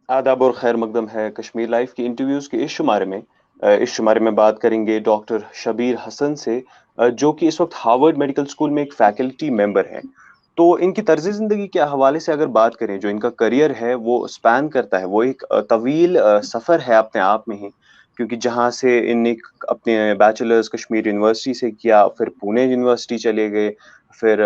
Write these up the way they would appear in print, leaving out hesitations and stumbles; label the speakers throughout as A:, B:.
A: आदाब और खैर मकदम है कश्मीर लाइफ की इंटरव्यूज के इस शुमारे में बात करेंगे डॉक्टर शबीर हसन से, जो कि इस वक्त हार्वर्ड मेडिकल स्कूल में एक फैकल्टी मेंबर है। तो इनकी तर्ज जिंदगी के हवाले से अगर बात करें, जो इनका करियर है वो स्पैन करता है, वो एक तवील सफर है अपने आप में ही। क्योंकि जहाँ से इनने अपने बैचलर्स कश्मीर यूनिवर्सिटी से किया, फिर पुणे यूनिवर्सिटी चले गए, फिर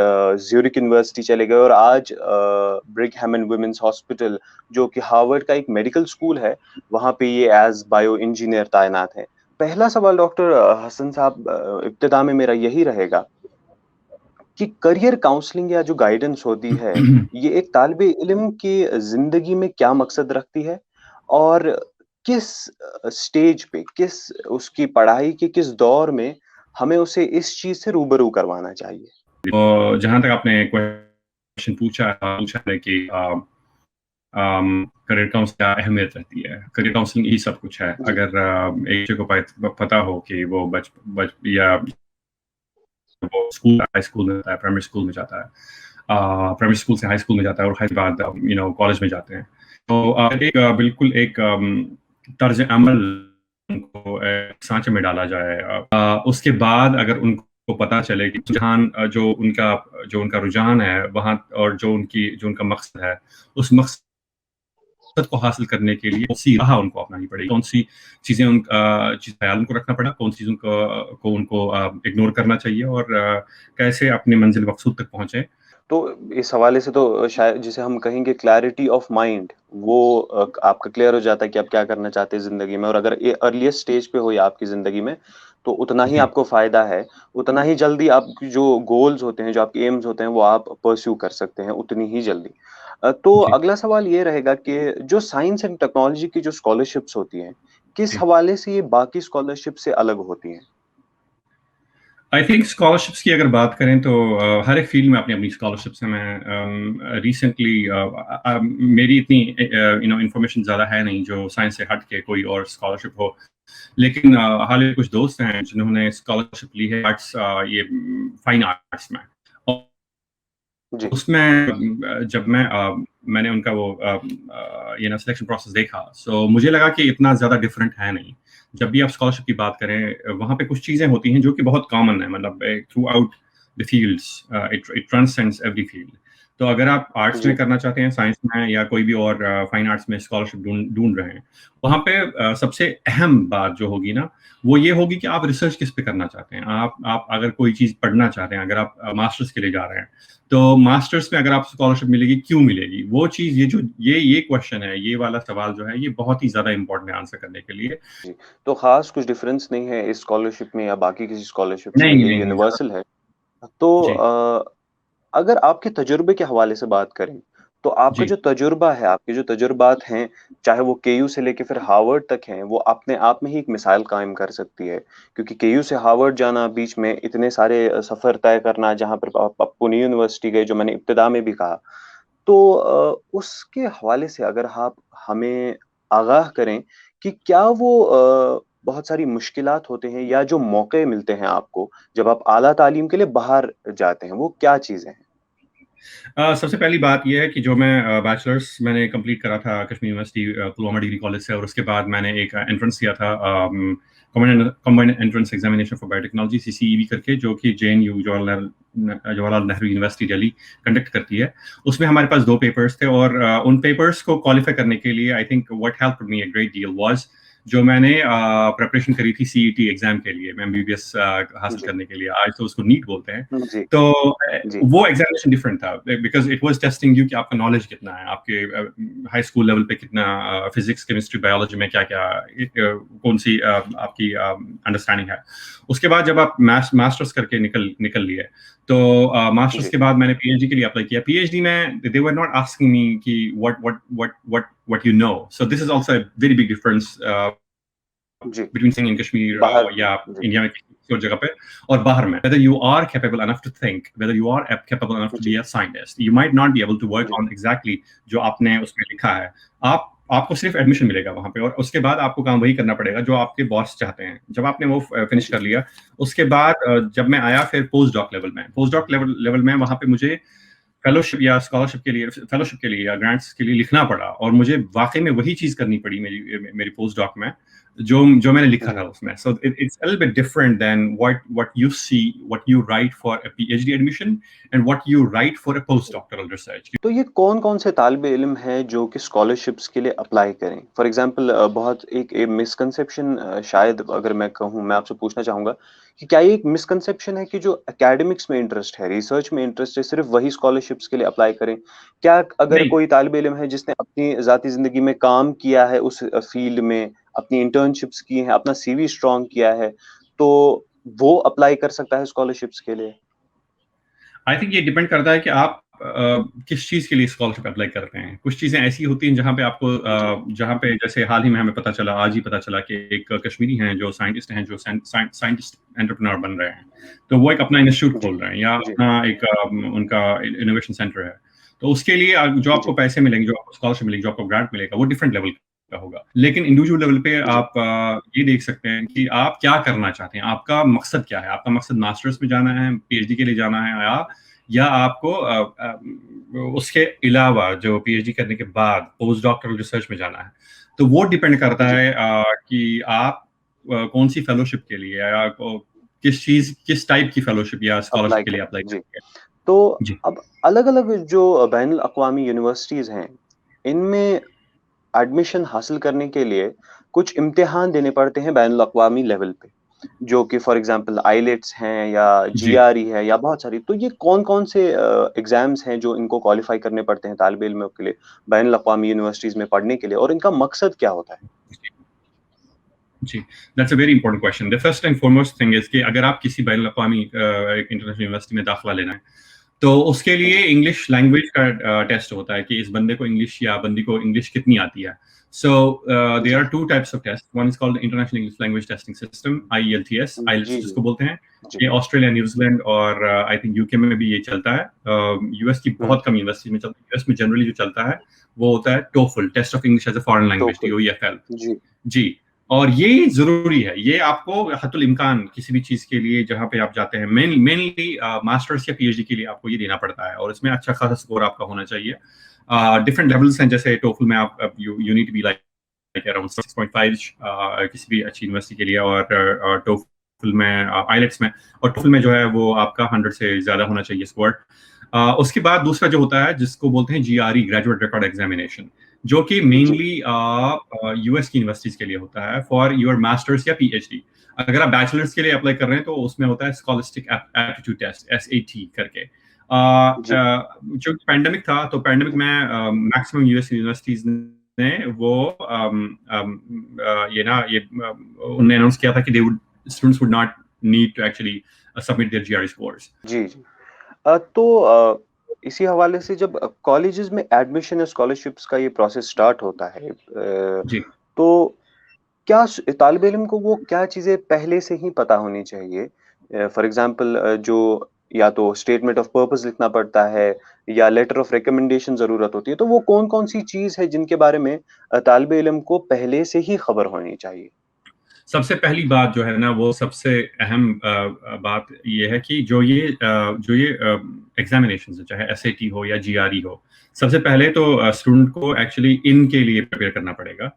A: ज्यूरिक यूनिवर्सिटी चले गए, और आज ब्रिघम एंड वुमेन्स हॉस्पिटल, जो कि हार्वर्ड का एक मेडिकल स्कूल है, वहां पे ये एज बायो इंजीनियर तैनात है। पहला सवाल डॉक्टर हसन साहब, इब्तिदा में मेरा यही रहेगा कि करियर काउंसलिंग या जो गाइडेंस होती है, ये एक तालिबे इल्म की जिंदगी में क्या मकसद रखती है, और किस स्टेज पे, किस उसकी पढ़ाई के किस दौर में हमें उसे इस चीज से रूबरू करवाना चाहिए।
B: तो जहाँ तक आपने क्वेश्चन पूछा है कि करियर काउंसलिंग क्या अहमियत रहती है। करियर काउंसलिंग ही सब कुछ है।
A: जी।
B: अगर एक बच्चे को पता हो कि वो बच बच या वो स्कूल हाई स्कूल में जाता है, प्राइमरी स्कूल में जाता है, प्राइमरी स्कूल से हाई स्कूल में जाता है और हाई बाद कॉलेज में जाते हैं, तो बिल्कुल एक तर्ज अमल उनको सांचे में डाला जाए। उसके बाद अगर उनको पता चले कि जो उनका रुझान है वहाँ, और जो उनका मकसद है, उस मकसद को हासिल करने के लिए कौन सी राह उनको अपनानी पड़ेगी, कौन सी चीज़ ख्याल उनको रखना पड़ा, कौन सी चीज़ को उनको इग्नोर करना चाहिए, और कैसे अपने मंजिल मकसूद तक पहुंचे।
A: तो इस हवाले से तो शायद जिसे हम कहेंगे क्लैरिटी ऑफ माइंड, वो आपका क्लियर हो जाता है कि आप क्या करना चाहते हैं जिंदगी में, और अगर ये अर्लीस्ट स्टेज पे हो या आपकी जिंदगी में, तो उतना ही
B: जी।
A: आपको फायदा है। उतना ही जल्दी आपकी जो गोल्स होते हैं, जो आपके एम्स होते हैं, वो आप परस्यू कर सकते हैं उतनी ही जल्दी। तो
B: जी।
A: अगला सवाल ये रहेगा कि जो साइंस एंड टेक्नोलॉजी की जो स्कॉलरशिप्स होती हैं, किस
B: जी।
A: हवाले से ये बाकी स्कॉलरशिप से अलग होती हैं।
B: आई थिंक स्कॉलरशिप्स की अगर बात करें तो हर एक फील्ड में अपनी अपनी स्कॉलरशिप्स हैं। मैं रिसेंटली मेरी इतनी इंफॉर्मेशन ज़्यादा है नहीं जो साइंस से हट के कोई और स्कॉलरशिप हो, लेकिन हाल ही कुछ दोस्त हैं जिन्होंने स्कॉलरशिप ली है आर्ट्स, ये फाइन आर्ट्स में। और
A: जी।
B: उसमें जब मैंने उनका वो सिलेक्शन प्रोसेस देखा, सो मुझे लगा कि इतना ज़्यादा डिफरेंट है नहीं। जब भी आप स्कॉलरशिप की बात करें, वहाँ पे कुछ चीज़ें होती हैं जो कि बहुत कॉमन है, मतलब through out the fields, it it transcends every field. तो अगर आप आर्ट्स में
A: जी।
B: करना चाहते हैं, साइंस में, या कोई भी और फाइन आर्ट्स में स्कॉलरशिप ढूंढ ढूंढ रहे हैं, वहाँ पे सबसे अहम बात जो होगी ना, वो ये होगी कि आप रिसर्च किस पे करना चाहते हैं। आप अगर कोई चीज़ पढ़ना चाहते हैं, अगर आप मास्टर्स के लिए जा रहे हैं, तो मास्टर्स में अगर आपको स्कॉलरशिप मिलेगी, क्यों मिलेगी वो चीज़, ये क्वेश्चन है, ये वाला सवाल जो है, ये बहुत ही ज़्यादा इम्पोर्टेंट है आंसर करने के लिए।
A: जी। तो खास कुछ डिफरेंस नहीं है इस स्कॉलरशिप में या बाकी किसी स्कॉलरशिप्स में,
B: नहीं,
A: ये
B: नहीं, नहीं, ज़्यादा।
A: यूनिवर्सल है। तो
B: जी।
A: अगर आपके तजुर्बे के हवाले से बात करें, तो आपका
B: जी।
A: जो तजुर्बा है, आपके जो तजुर्बात हैं, चाहे वो केयू से लेके फिर हार्वर्ड तक हैं, वो अपने आप में ही एक मिसाल कायम कर सकती है। क्योंकि केयू से हार्वर्ड जाना, बीच में इतने सारे सफ़र तय करना, जहाँ पर आप पुणे यूनिवर्सिटी गए, जो मैंने इब्तिदा में भी कहा। तो उसके हवाले से अगर आप हमें आगाह करें कि क्या वो बहुत सारी मुश्किलात होते हैं या जो मौके मिलते हैं आपको जब आप आला तालीम के लिए बाहर जाते हैं, वो क्या चीज़ें हैं?
B: सबसे पहली बात ये है कि जो मैं बैचलर्स मैंने कंप्लीट करा था Kashmir university Pulwama degree college से, और उसके बाद मैंने एक एंट्रेंस दिया था, combined entrance examination for biotechnology, CCEV करके, जो कि JNU, Jawaharlal Nehru university Delhi conduct करती है। उसमें हमारे पास 2 पेपर्स थे, और उन पेपर्स को क्वालिफाई करने के लिए आई think what helped me a great deal was जो मैंने प्रिपरेशन करी थी सीईटी एग्जाम के लिए, एमबीबीएस हासिल
A: जी।
B: करने के लिए। आज तो उसको नीट बोलते हैं।
A: जी।
B: तो
A: जी।
B: वो एग्जामिनेशन डिफरेंट था, because it was testing you कि आपका नॉलेज कितना है, आपके हाई स्कूल लेवल पे कितना फिजिक्स, केमिस्ट्री, बायोलॉजी में क्या क्या कौन सी आपकी अंडरस्टैंडिंग है। उसके बाद जब आप मास्टर्स करके निकल लिए, तो मास्टर्स
A: जी।
B: के बाद मैंने पीएचडी के लिए अप्लाई किया। पीएचडी में दे वर नॉट आस्किंग मी कि what you know, so this is also a very big difference
A: जी।
B: बिटवीन सिंग इन कश्मीर,
A: बाहर।
B: या
A: जी।
B: इंडिया में किसी और जगह पे और बाहर में। Whether you are capable enough to think, whether you are capable enough to
A: ji.
B: be a scientist, you might not be able to work
A: ji.
B: on exactly जो आपने उसमें लिखा है। आपको सिर्फ एडमिशन मिलेगा वहां पे, और उसके बाद आपको काम वही करना पड़ेगा जो आपके बॉस चाहते हैं। जब आपने वो फिनिश
A: जी।
B: कर लिया, उसके बाद जब मैं आया फिर पोस्ट डॉक लेवल में, वहां पे मुझे फेलोशिप या स्कॉलरशिप के लिए, फेलोशिप के लिए या ग्रांट्स के लिए लिखना पड़ा, और मुझे वाकई में वही चीज करनी पड़ी मेरी पोस्ट डॉक में जो मैंने लिखा था
A: जी।
B: उसमें. So it's a little bit different than what you see, what you write for a PhD admission and what you write for a post doctoral research.
A: तो ये कौन-कौन से तालिबे इल्म हैं जो कि स्कॉलरशिप्स के लिए अप्लाई करें? फॉर एग्ज़ाम्पल बहुत एक मिसकंसेप्शन शायद अगर मैं कहूँ, मैं आपसे पूछना चाहूँगा कि क्या ये एक मिसकंसेप्शन है कि जो एकेडमिक्स में इंटरेस्ट है, रिसर्च में इंटरेस्ट है, सिर्फ़ वही स्कॉलरशिप्स के लिए अप्लाई करें? क्या अगर
B: नहीं,
A: कोई तालिबे इल्म है जिसने अपनी ज़ाती ज़िंदगी में काम किया है उस फ़ील्ड में, अपनी इंटर्नशिप्स की हैं, अपना सीवी स्ट्रॉन्ग किया है, तो वो अप्लाई कर सकता है स्कॉलरशिप्स के लिए?
B: आई थिंक ये डिपेंड करता है कि आप किस चीज़ के लिए स्कॉलरशिप अप्लाई करते हैं. कुछ चीज़ें ऐसी होती हैं जहाँ पे आपको
A: जी,
B: जहाँ पे जैसे हाल ही में हमें पता चला, आज ही पता चला कि एक कश्मीरी हैं जो साइंटिस्ट हैं, जो साइंटिस्ट एंटरप्रेन्योर बन रहे हैं. तो वो एक अपना इंस्टीट्यूट
A: जी,
B: खोल रहे हैं या
A: जी,
B: अपना एक उनका इनोवेशन सेंटर है. तो उसके लिए जो आपको
A: जी,
B: पैसे मिलेंगे, जो आपको स्कॉलरशिप मिलेगी, जो आपको ग्रांट मिलेगा, वो डिफरेंट लेवल का होगा. लेकिन इंडिविजुअल लेवल पे
A: जी,
B: आप ये देख सकते हैं कि आप क्या करना चाहते हैं, आपका मकसद क्या है. आपका मकसद मास्टर्स में जाना है, पीएचडी के लिए जाना है, या आपको उसके अलावा जो पीएचडी करने के बाद पोस्ट डॉक्टरल रिसर्च में जाना है. तो वो डिपेंड करता
A: जी,
B: है कि आप कौन सी फेलोशिप के लिए या किस टाइप की फेलोशिप या स्कॉलरशिप
A: अप्लाई
B: के लिए
A: करें।
B: अप्लाई
A: जी।
B: करेंगे.
A: तो
B: जी.
A: अब अलग-अलग जो बैनुल-अक़वामी यूनिवर्सिटीज़ हैं, इनमें एडमिशन हासिल करने के लिए कुछ इम्तिहान देने पड़ते हैं बैनुल-अक़वामी लेवल पे, जो कि फॉर एग्ज़ाम्पल आइलेट्स हैं या
B: जी.
A: जीआरई है या बहुत सारी। तो ये कौन-कौन से एग्ज़ाम्स हैं जो इनको क्वालीफ़ाई करने पड़ते हैं तालिब इल्मों के लिए, बैनुल-अक़वामी यूनिवर्सिटीज़ में पढ़ने के लिए और इनका मकसद क्या होता है?
B: जी, that's a very important question. The first and foremost thing is कि अगर आप किसी बैनुल अक़वामी एक इंटरनेशनल यूनिवर्सिटी में दाखिला लेना है, तो उसके लिए
A: जी,
B: इंग्लिश लैंग्वेज का टेस्ट होता है कि इस बंदे को इंग्लिश या बंदी को इंग्लिश कितनी आती है. सो देयर
A: जी,
B: are two types of test. One is called International English Language Testing System, IELTS, IELTS
A: जी, जी,
B: जिसको बोलते हैं.
A: जी।
B: ये ऑस्ट्रेलिया, न्यूजीलैंड और आई थिंक यूके में भी ये चलता है. यूएस की
A: हुँ,
B: बहुत कम यूनिवर्सिटी में चलता है. यूएस में जनरली जो चलता है वो होता है TOEFL, test of English as a foreign language,
A: TOEFL.
B: T O E F L.
A: जी,
B: जी, और ये ज़रूरी है. ये आपको हत्तुल इम्कान किसी भी चीज़ के लिए जहाँ पे आप जाते हैं, मेनली मास्टर्स या पीएचडी के लिए आपको ये देना पड़ता है, और इसमें अच्छा खासा स्कोर आपका होना चाहिए. डिफरेंट लेवल्स हैं, जैसे टोफल में आप you need to be like around 6.5 किसी भी अच्छी यूनिवर्सिटी के लिए, और टोफल में आइलेट्स में, और टोफल में जो है वो आपका 100 से ज़्यादा होना चाहिए स्कोर. उसके बाद दूसरा जो होता है जिसको बोलते हैं जीआरई, ग्रेजुएट रिकॉर्ड एग्जामिनेशन, जो कि
A: जी,
B: मेनली यूएस की यूनिवर्सिटीज के लिए होता है फॉर योर मास्टर्स या पीएचडी. अगर आप बैचलर्स के लिए अप्लाई कर रहे हैं तो उसमें होता है स्कॉलस्टिक एप्टीट्यूड टेस्ट, एसएटी करके.
A: जी,
B: जो पैंडेमिक था, तो पैंडेमिक में मैक्सिमम यूएस यूनिवर्सिटीज ने वो उन्होंने अनाउंस किया था कि they would students would not need to actually submit their GRE scores.
A: जी, जी। तो इसी हवाले से जब कॉलेजेस में एडमिशन या स्कॉलरशिप्स का ये प्रोसेस स्टार्ट होता है,
B: जी.
A: तो क्या तालिब इल्म को वो क्या चीज़ें पहले से ही पता होनी चाहिए? फॉर एग्ज़ाम्पल जो या तो स्टेटमेंट ऑफ पर्पस लिखना पड़ता है या लेटर ऑफ रिकमेंडेशन ज़रूरत होती है, तो वो कौन-कौन सी चीज़ है जिनके बारे में तालिब इल्म को पहले से ही खबर होनी चाहिए?
B: सबसे पहली बात जो है ना, वो सबसे अहम बात ये है कि जो ये एग्जामिनेशन है, चाहे एसएटी हो या जीआरई हो, सबसे पहले तो स्टूडेंट को एक्चुअली इनके लिए प्रिपेयर करना पड़ेगा,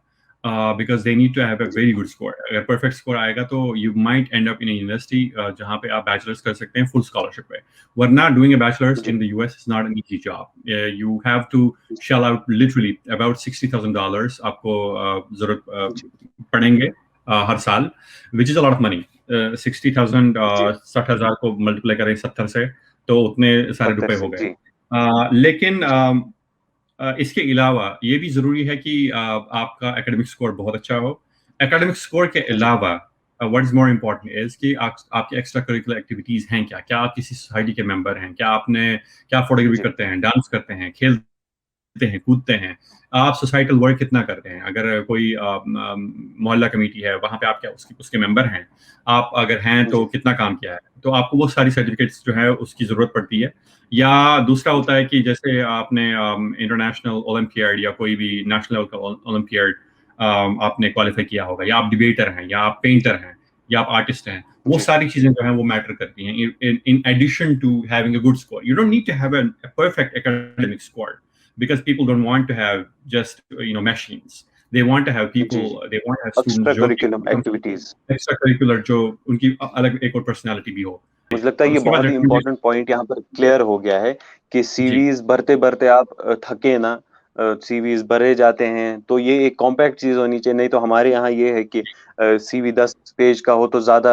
B: because they need to have a
A: जी,
B: वेरी गुड स्कोर. अगर परफेक्ट स्कोर आएगा तो you might end up in university जहाँ पे आप बैचलर्स कर सकते हैं फुल स्कॉलरशिप पे. वरना डूइंग अ बैचलर्स
A: जी,
B: in the US is not an easy job. You have to shell out literally about $60,000 आपको जरूरत
A: जी,
B: पड़ेंगे हर साल, which is a lot of money. 60,000
A: जी,
B: 60,000 को मल्टीप्लाई करें 70 से, तो उतने सारे
A: 70
B: रुपए हो
A: से,
B: गए.
A: जी,
B: लेकिन
A: जी,
B: इसके अलावा ये भी जरूरी है कि आपका एकेडमिक स्कोर बहुत अच्छा हो. एकेडमिक स्कोर के
A: जी,
B: अलावा what is more important is कि आपकी एक्स्ट्रा करिकुलर एक्टिविटीज हैं क्या, क्या आप किसी सोसाइटी के मेंबर हैं, क्या फोटोग्राफी
A: जी,
B: करते हैं, डांस करते हैं, खेलते हैं, कूदते हैं, आप सोसाइटल वर्क कितना करते हैं. अगर कोई मोहल्ला कमेटी है, वहां पे आप क्या उसके मेंबर हैं, आप अगर हैं तो
A: जी,
B: कितना काम किया है, तो आपको वो सारी सर्टिफिकेट्स जो है उसकी जरूरत पड़ती है. या दूसरा होता
A: जी,
B: है कि जैसे आपने इंटरनेशनल ओलंपियाड या कोई भी नेशनल का ओलंपियाड आपने क्वालिफाई किया होगा, या आप डिबेटर हैं, या आप पेंटर हैं, या आप आर्टिस्ट हैं, वो
A: जी,
B: सारी चीजें जो है वो मैटर करती हैं in addition to having a good score. You don't need to have a perfect academic score because people don't want to have just machines. They want to have
A: जी,
B: people,
A: जी।
B: they want to have students
A: extra
B: जो कि
A: curriculum activities.
B: Extra curricular जो उनकी अलग एक और personality भी हो।
A: मुझे लगता है
B: और
A: ये
B: उसके बाद
A: बहुत ही
B: रिकमेंडेशन।
A: इम्पोर्टेंट पॉइंट यहाँ पर क्लियर हो गया है कि
B: जी,
A: सीवीज़ भरते-भरते आप थके ना, सीवीज़ भरे जाते हैं, तो ये एक कॉम्पैक्ट चीज़ होनी चाहिए, नहीं तो हमारे यहाँ ये है कि सीवी 10 पेज का हो तो ज़्यादा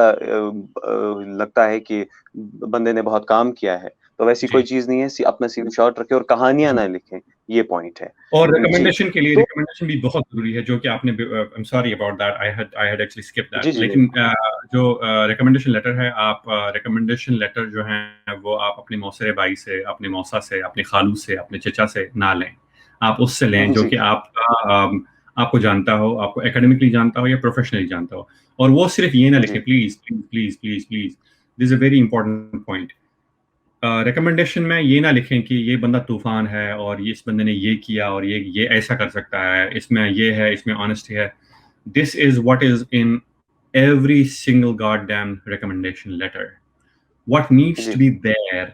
A: लगता है कि बंदे ने बहुत काम किया है। तो वैसी कोई
B: जी,
A: चीज़ नहीं है, अपना सीवी शॉर्ट रखें और कहानियाँ
B: जी।
A: ना लिखें, ये पॉइंट है।
B: और
A: जी,
B: रिकमेंडेशन के लिए
A: तो
B: रिकमेंडेशन भी बहुत ज़रूरी है, जो कि आपने I am sorry about that, I had actually skipped that.
A: जी, जी,
B: लेकिन
A: नहीं।
B: जो रिकमेंडेशन लेटर है, आप रिकमेंडेशन लेटर जो है वो आप अपने मौसेरे भाई से, अपने मौसा से, अपने खालू से, अपने चचा से ना लें। आप उससे लें जो
A: जी,
B: कि आपको जानता हो, आपको एकेडमिकली जानता हो या प्रोफेशनली जानता हो। और वो सिर्फ ये ना लिखे,
A: जी,
B: please please please please please, this is a very important point. Recommendation में ये ना लिखें कि ये बंदा तूफान है और ये इस बंदे ने ये किया और ये ऐसा कर सकता है, इसमें ये है, इसमें ऑनेस्टी है। This is what is in every single goddamn recommendation letter. What needs
A: जी,
B: to be there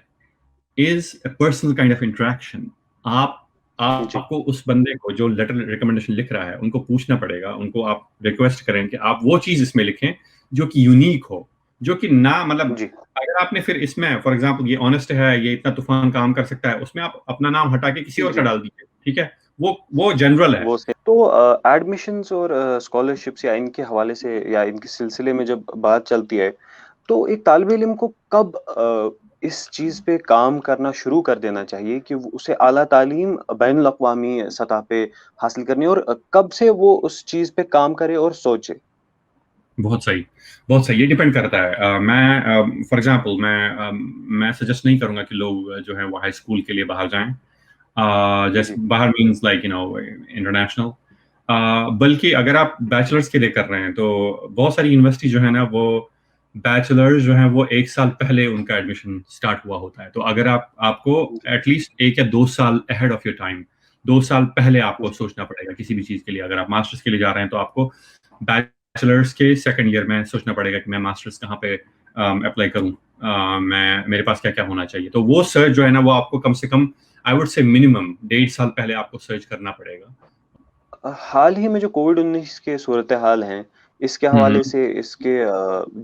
B: is a personal kind of interaction. आप
A: जी,
B: आपको उस बंदे को जो लेटर रिकमेंडेशन लिख रहा है उनको पूछना पड़ेगा, उनको आप रिक्वेस्ट करें कि आप वो चीज इसमें लिखें जो कि यूनिक हो, जो कि ना मतलब
A: जी।
B: अगर आपने फिर इसमें फॉर एग्जांपल ये ऑनेस्ट है, ये इतना तूफान काम कर सकता है, उसमें आप अपना नाम हटा के किसी
A: जी,
B: और का
A: जी।
B: डाल दीजिए, ठीक है। वो जनरल है।
A: वो से तो एडमिशन्स और स्कॉलरशिप्स या इनके हवाले से या इनके सिलसिले में जब बात चलती है, तो एक तालिब इल्म को कब इस चीज़ पे काम करना शुरू कर देना चाहिए कि वो उसे आला तालीम बैनुल-अक़वामी सतह पे हासिल करनी है और कब से वो उस चीज़ पे काम करे और सोचे?
B: बहुत सही, बहुत सही। ये डिपेंड करता है। मैं फॉर एग्जांपल मैं सजेस्ट नहीं करूंगा कि लोग जो है वो हाई स्कूल के लिए बाहर जाएं।
A: जी,
B: जैसे बाहर मीन्स लाइक इंटरनेशनल। बल्कि अगर आप बैचलर्स के लिए कर रहे हैं तो बहुत सारी यूनिवर्सिटी जो है ना वो बैचलर्स जो है वो 1 साल पहले उनका एडमिशन स्टार्ट हुआ होता है। तो अगर आपको
A: जी,
B: एटलीस्ट 1 या 2 साल अहेड ऑफ योर टाइम, 2 साल पहले आपको
A: जी,
B: सोचना पड़ेगा किसी भी चीज के लिए। अगर आप मास्टर्स के लिए जा रहे हैं तो आपको बैचलर्स के सेकंड ईयर में सोचना पड़ेगा कि मैं मास्टर्स कहाँ पे अप्लाई करूँ, मैं मेरे पास क्या क्या होना चाहिए। तो वो सर्च जो है ना वो आपको कम से कम आई वुड से मिनिमम 1.5 साल पहले आपको सर्च करना पड़ेगा।
A: हाल ही में जो कोविड-19 के सूरत-ए-हाल हैं, इसके
B: हम्म।
A: हवाले से इसके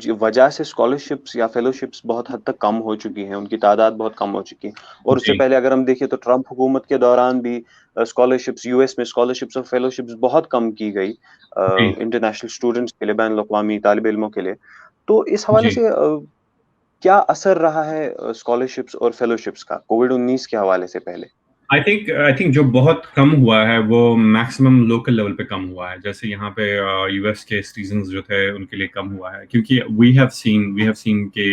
A: जो वजह से स्कॉलरशिप्स या फेलोशिप्स बहुत हद तक कम हो चुकी हैं, उनकी तादाद बहुत कम हो चुकी है। और उससे
B: जी,
A: पहले अगर हम देखें तो ट्रम्प हुकूमत के दौरान भी स्कॉलरशिप्स यूएस में स्कॉलरशिप्स और फेलोशिप्स बहुत कम की गई
B: जी,
A: इंटरनेशनल स्टूडेंट्स के लिए, बैनुल-अक़वामी तालिब इल्मों के लिए। तो इस हवाले
B: जी।
A: से क्या असर रहा है स्कॉलरशिप्स और फेलोशिप्स का कोविड-19 के हवाले से पहले?
B: आई थिंक जो बहुत कम हुआ है वो मैक्सिमम लोकल लेवल पे कम हुआ है। जैसे यहाँ पे यूएस के सिटीजन्स जो थे उनके लिए कम हुआ है, क्योंकि वी हैव सीन के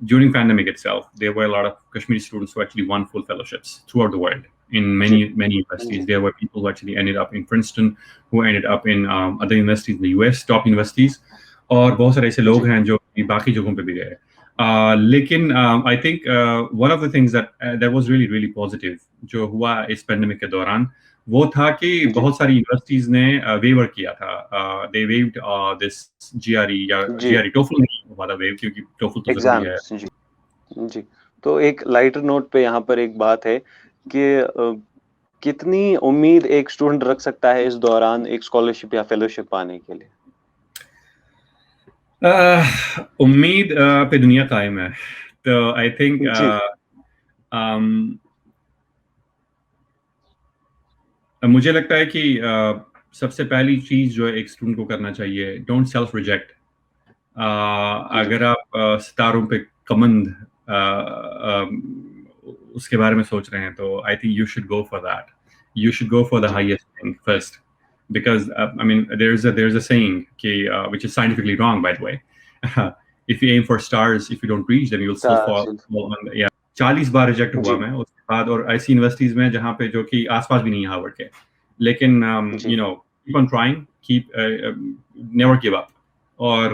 B: during pandemic itself there were a lot of Kashmiri students who actually won full fellowships throughout the world in
A: जी,
B: many universities.
A: जी,
B: There were people who actually ended up in Princeton, who ended up in other universities in the US, top universities, और बहुत सारे ऐसे लोग
A: जी,
B: हैं जो कि बाकी जगहों पे भी गए। लेकिन I think one of the things that was really really positive जो हुआ इस पेंडेमिक के दौरान, वो था कि
A: जी,
B: बहुत सारी यूनिवर्सिटीज ने वेवर किया था। दे वेव्ड दिस जीआरई या
A: जी।
B: जीआरई, टोफल नहीं हुआ था वेव, क्योंकि टोफल तो जरूरी है।
A: एग्ज़ाम्स जी, जी। तो एक लाइटर नोट पे यहाँ पर एक बात है कि कितनी उम्मीद एक स्टूडेंट रख सकता है इस दौरान एक स्कॉलरशिप या फेलोशिप पाने के लिए?
B: उम्मीद पे दुनिया कायम है। तो आई थिंक
A: जी,
B: मुझे लगता है कि सबसे पहली चीज जो एक स्टूडेंट को करना चाहिए, डोंट सेल्फ रिजेक्ट।
A: जी,
B: अगर आप सितारों पे कमंद उसके बारे में सोच रहे हैं तो I think you should go for that. You should go for the
A: जी।
B: Highest thing first, because I mean there's a saying which is scientifically wrong, by the way. If you aim for stars, if you don't reach them, you'll still fall,
A: तासिल
B: fall on the, yeah. 40 bar reject हुआ
A: जी,
B: मैं उसके बाद, और ऐसी universities में जहाँ पे जो कि आसपास भी नहीं है हार्वर्ड के। लेकिन
A: जी,
B: keep on trying, keep never give up, और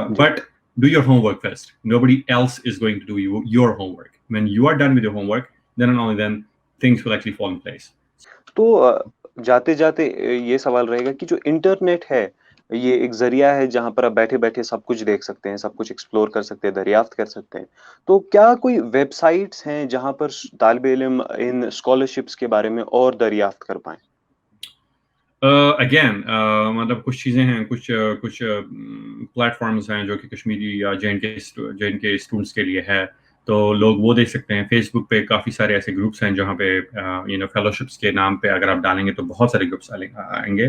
A: जी।
B: but do your homework first. Nobody else is going to do your homework. When you are done with your homework, then and only then things will actually fall in place.
A: तो जाते-जाते ये सवाल रहेगा कि जो internet है ये एक ज़रिया है जहाँ पर आप बैठे-बैठे सब कुछ देख सकते हैं, सब कुछ एक्सप्लोर कर सकते हैं, दरियाफ़्त कर सकते हैं। तो क्या कोई वेबसाइट्स हैं जहाँ पर तालिब-इल्म इन स्कॉलरशिप्स के बारे में और दरियाफ़्त कर पाएँ?
B: अगेन मतलब कुछ चीज़ें हैं, कुछ प्लेटफ़ॉर्म्स हैं जो कि कश्मीरी या जे एंड के स्टूडेंट्स के लिए है, तो लोग वो देख सकते हैं। फ़ेसबुक पे काफ़ी सारे ऐसे ग्रुप्स हैं जहाँ पे फेलोशिप्स के नाम पे अगर आप डालेंगे तो बहुत सारे ग्रुप्स आएँगे।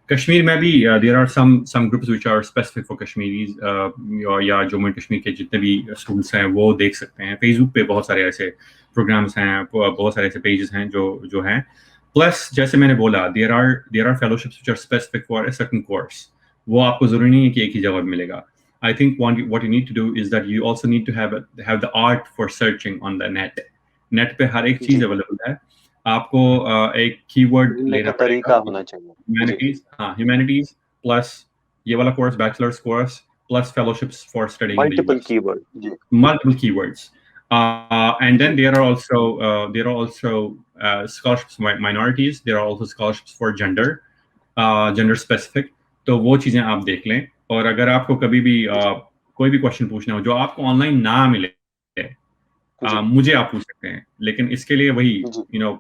B: कश्मीर में भी there are some groups which are specific for Kashmiris, या जम्मू एंड कश्मीर के जितने भी स्टूडेंट्स हैं वो देख सकते हैं। फ़ेसबुक पे बहुत सारे ऐसे प्रोग्राम्स हैं, बहुत सारे ऐसे पेजेस हैं जो जो हैं। प्लस जैसे मैंने बोला, there are fellowships which are specific for a certain course. वो आपको ज़रूरी नहीं है कि एक ही जगह मिलेगा। I think what you need to do is that you also need to have the art for searching on the net. Net पे हर एक चीज़
A: जी,
B: अवेलेबल है। आपको एक कीवर्ड
A: ढूँढने का
B: लेना पड़ेगा।
A: तरीका होना चाहिए। जी,
B: ह्यूमैनिटीज, हाँ, ह्यूमैनिटीज प्लस ये वाला course, bachelors course plus fellowships for studying in the
A: multiple
B: US,
A: keyword. जी,
B: multiple keywords. And then
A: जी,
B: there are also scholarships for minorities. There are also scholarships for gender specific. तो वो चीजें आप देख लें। और अगर आपको कभी भी
A: जी,
B: कोई भी क्वेश्चन पूछना हो जो आपको ऑनलाइन ना मिले,
A: जी,
B: मुझे आप पूछ सकते हैं। लेकिन इसके लिए वही
A: जी,
B: यू नो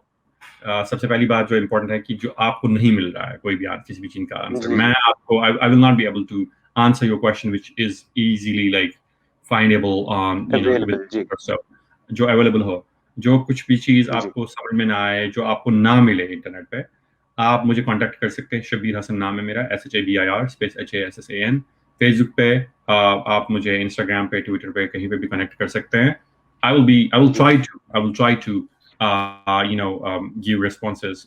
B: सबसे पहली बात जो इम्पोर्टेंट है कि जो आपको नहीं मिल रहा है कोई भी किसी भी चीज का आंसर,
A: जी,
B: मैं
A: जी,
B: आपको I will not be able to answer your question which is easily like findable on with
A: available. जी,
B: so, जो अवेलेबल हो। जो कुछ भी चीज
A: जी,
B: आपको समझ में ना आए, जो आपको ना मिले इंटरनेट पे, आप मुझे कांटेक्ट कर सकते हैं। शबीर हसन नाम है मेरा, SHABIR स्पेस HASSAN। फेसबुक पे आप मुझे इंस्टाग्राम पे, ट्विटर पे, कहीं पे भी कनेक्ट कर सकते हैं।
A: जी,
B: I will try to give responses,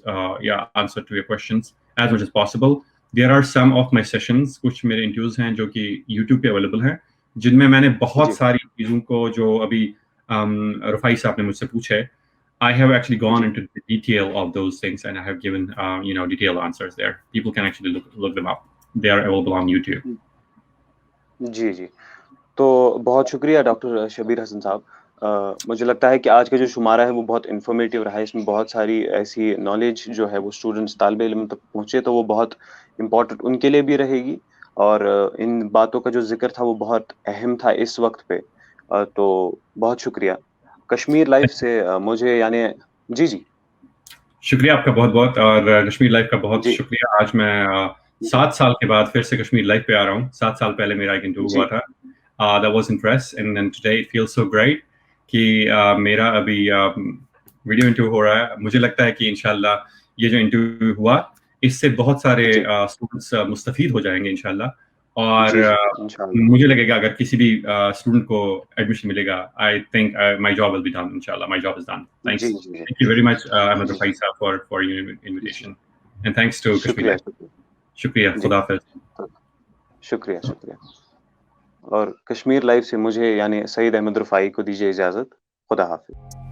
B: answer to your questions as much as possible. There are some of my sessions, कुछ मेरे इंटरव्यूज हैं जो कि YouTube पे अवेलेबल हैं, जिनमें मैंने बहुत
A: जी,
B: सारी चीज़ों को जो अभी रफ़ाई साहब ने मुझसे पूछे, I have actually gone
A: ji,
B: into the detail of those things and I have given detailed answers there. People can actually look them up. They are available on YouTube.
A: जी, जी। तो बहुत शुक्रिया डॉक्टर शबीर हसन साहब। मुझे लगता है कि आज का जो शुमारा है वो बहुत इन्फॉर्मेटिव रहा है। इसमें बहुत सारी ऐसी नॉलेज जो है वो स्टूडेंट्स तालिब-इल्म तक पहुँचे तो वो बहुत इम्पोर्टेंट उनके लिए भी रहेगी और इन बातों का जो ज़िक्र था वो बहुत अहम था इस वक़्त पे। तो बहुत शुक्रिया। कश्मीर लाइफ़ से मुझे यानी जी, जी।
B: शुक्रिया आपका बहुत-बहुत, और कश्मीर लाइफ का बहुत
A: जी,
B: शुक्रिया। आज मैं
A: जी,
B: 7 साल के बाद फिर से कश्मीर लाइफ पे आ रहा हूँ। 7 साल पहले मेरा एक इंटरव्यू हुआ
A: जी,
B: था। That was impressed and then today it feels so great कि मेरा अभी वीडियो इंटरव्यू हो रहा है। मुझे लगता है कि इंशाल्लाह ये जो इंटरव्यू हुआ, इससे बहुत सारे
A: जी,
B: स्टूडेंट्स मुस्तफ़ीद हो जाएँगे इंशाल्लाह। और
A: जी, जी, इंशाअल्लाह।
B: मुझे लगेगा अगर किसी भी स्टूडेंट को एडमिशन मिलेगा, I think my job will be done इंशाल्लाह, माय जॉब इज़ डन।
A: जी,
B: थैंक्स।
A: जी, जी,
B: Thank you very much, Ahmed
A: ji,
B: Rafaisa, for your
A: जी।
B: invitation. And thanks to Kashmir
A: शुक्रिया,
B: Life.
A: शुक्रिया।
B: Shukriya.
A: जी,
B: Khuda Hafiz.
A: तो शुक्रिया, शुक्रिया। और कश्मीर लाइव से मुझे यानी सईद अहमद रुफ़ाई को दीजिए इजाज़त। खुदा हाफ़िज़।